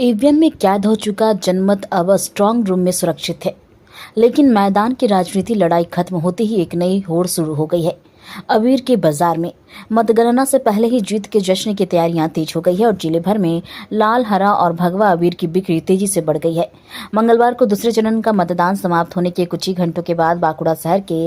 EVM में कैद हो चुका जनमत अब स्ट्रांग रूम में सुरक्षित है। लेकिन मैदान की राजनीति लड़ाई खत्म होते ही एक नई होड़ शुरू हो गई है। अबीर के बाजार में मतगणना से पहले ही जीत के जश्न की तैयारियां तेज हो गई है और जिले भर में लाल, हरा और भगवा अबीर की बिक्री तेजी से बढ़ गई है। मंगलवार को दूसरे चरण का मतदान समाप्त होने के कुछ ही घंटों के बाद बांकुड़ा शहर के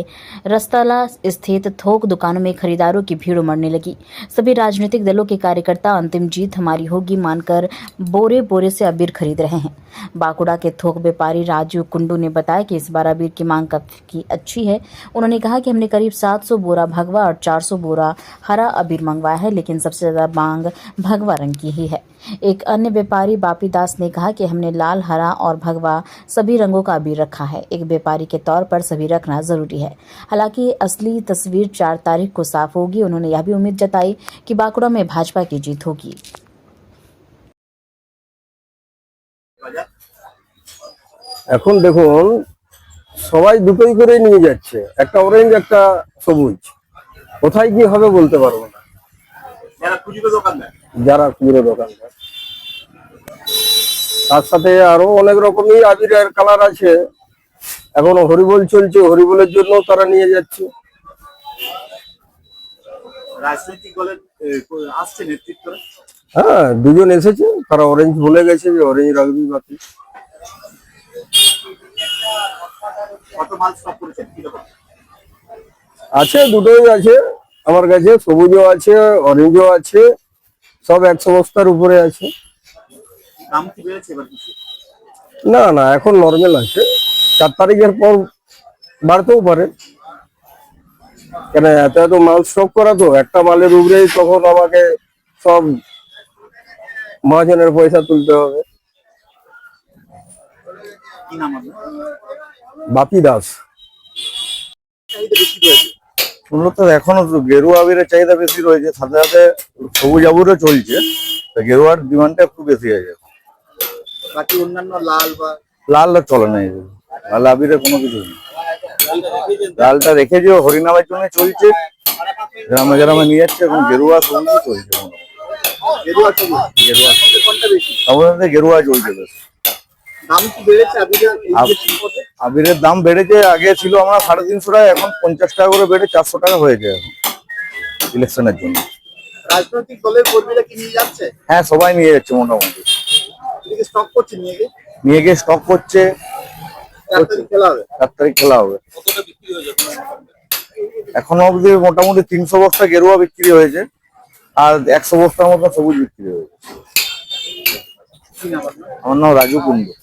रस्तला स्थित थोक दुकानों में खरीदारों की भीड़ उमड़ने लगी। सभी राजनीतिक दलों के कार्यकर्ता अंतिम जीत हमारी होगी मानकर बोरे बोरे से अबीर खरीद रहे हैं। बांकुड़ा के थोक व्यापारी राजू कुंडू ने बताया कि इस बार अबीर की मांग काफी अच्छी है। उन्होंने कहा कि हमने करीब 700 बोरा भगवा और 400 बोरा हरा अबीर मंगवाया है, लेकिन सबसे ज्यादा मांग भगवा रंग की ही है। एक अन्य व्यापारी बापी दास ने कहा कि हमने लाल, हरा और भगवा सभी रंगों का अबीर रखा है। एक व्यापारी के तौर पर सभी रखना जरूरी है। हालांकि असली तस्वीर 4 तारीख को साफ होगी। उन्होंने यह भी उम्मीद जताई कि बांकुड़ा में भाजपा की जीत होगी। এখন দেখুন সবাই দুটোই করে নিয়ে যাচ্ছে, একটা অরেঞ্জ একটা সবুজ। কোথায় কি হবে বলতে পারবো না। যারা খুচরো দোকানদার তার সাথে আরো অনেক রকমই আবিরের কালার আছে। এখন হরিবোল চলছে, হরিবোলের জন্য তারা নিয়ে যাচ্ছে। রাজনৈতিক দলের আসছে নেতৃত্ব, হ্যাঁ দুজন এসেছে, তারা অরেঞ্জ বলে গেছে যে অরেঞ্জ রাখবি বাকি। কত মাল স্টক করেছেন কিরকম? আছে দুটোই আছে আমার কাছে, সবুজও আছে অরেঞ্জও আছে, সব 100 বস্তার উপরে আছে। দাম কি বেড়েছে এবার কিছু? না না এখন নরমাল আছে, 4 তারিখের পর বাড়তেও পারে। কেন এত এত মাল স্টক করা, তো একটা মালের উপরেই তখন আমাকে সব মহাজনের পয়সা তুলতে হবে। কি নাম আপনার? বাপি দাস। চাহিদা বেশি রয়েছে। মূলত এখনো গেরুয়া আবিরের চাহিদা বেশি রয়েছে, সাথে সাথে সবুজ আবিরও চলছে। গেরুয়ার ডিমান্ডটা একটু বেশি আছে। বাকি অন্যান্য লাল বা লালটা চলে না, লাল আবিরের কোনো কিছু নেই। লালটা রেখেছে হরিনামের জন্য চলছে, গ্রামে গ্রামে নিয়ে যাচ্ছে। এখন গেরুয়া সবুজই চলছে। গেরুয়া সবুজ, গেরুয়া কোনটা বেশি? আমাদের গেরুয়া চলছে বেশি। দাম কি বেড়েছে আবিরের? আবিরের দাম বেড়েছে, আগে ছিল আমরা 350 টাকা, এখন 50 টাকা করে বেড়ে 400 টাকা হয়েছে এখন ইলেকশনের জন্য। রাজনৈতিক দলের কর্মীরা কি নিয়ে যাচ্ছে? হ্যাঁ সবাই নিয়ে যাচ্ছে মোটামুটি, এদিকে স্টক করছে, নিয়ে গিয়ে স্টক করছে। 4 তারিখ খেলা হবে। 4 তারিখ খেলা হবে। কতটা বিক্রি হয়ে যাবে? এখনো অবধি মোটামুটি 300 বস্তা গেরুয়া বিক্রি হয়েছে আর 100 বস্তার মতো সবুজ বিক্রি হয়েছে। কি নাম আপনার? আমার নাম রাজু কুন্ডু।